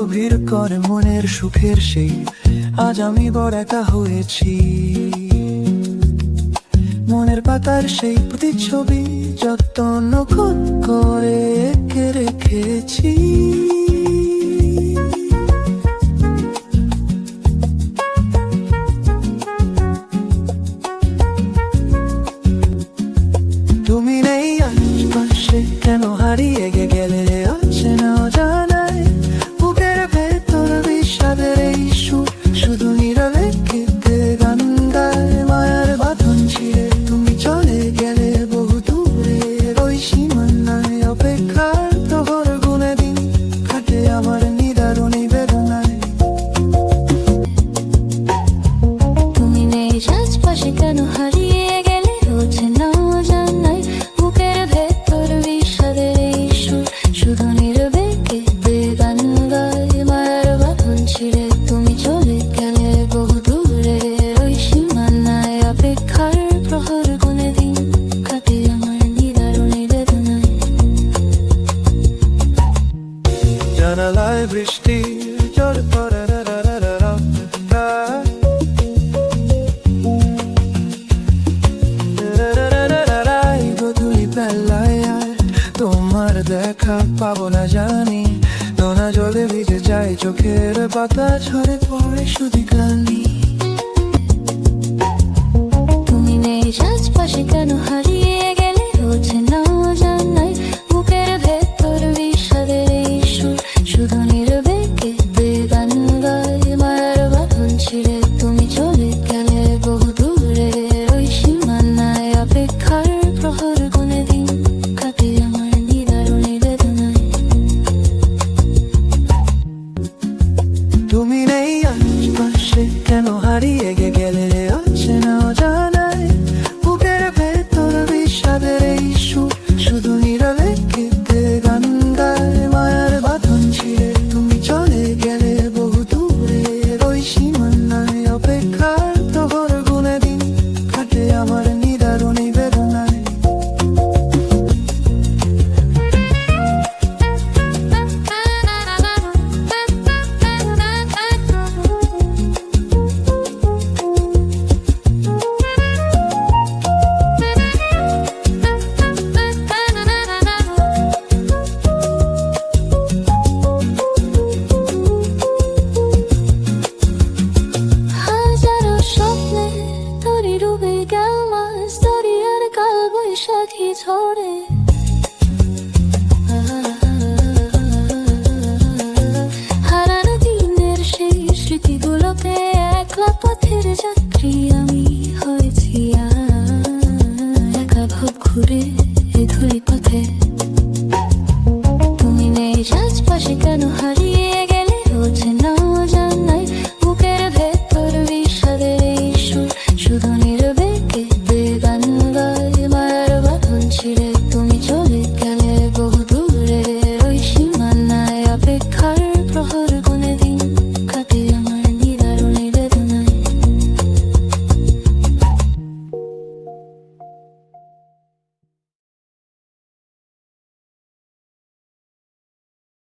গভীর করে মনের সুখের সেই আজ আমি বড় একা হয়েছি। মনের পাতার সেই প্রতিচ্ছবি যত্ন করে এঁকে রেখেছি। তুমি নেই আশপাশে, কেন হারিয়ে গেলে আছে না জানাই। বুকের ভেতর বিষাদের এই সুর শুধু নীরবে কেঁদে গান গায়। মায়ার বাঁধন ছিঁড়ে তুমি চলে গেলে বহু দূরে, ওই সীমানায় অপেক্ষার প্রহর গুনে দিন কাটে আমার নিদারুণ বেদনায়। তুমি নেই আশপাশে, কেন হারিয়ে গেলে হচ্ছে না জানাই। বুকের ভেতর বিষাদের এই সুর শুধু নীরবে কেঁদে গান গায়। মায়ার বাঁধন ছিঁড়ে তুমি চলে গেলে বহু দূরে, ওই সীমানায় অপেক্ষার প্রহর গুনে দিন কাটে আমার নিদারুণ বেদনায়। জানালায় বৃষ্টি ঝড় পড়ে, গধূলি বেলায় আর তোমার দেখা পাবো না জানি। নোনা জলে ভিজে যায় চোখের পাতা, ঝরে পড়ে শুধু গ্লানি। তুমি নেই আশপাশে, কেন হারিয়ে গেলে হচ্ছে না জানাই।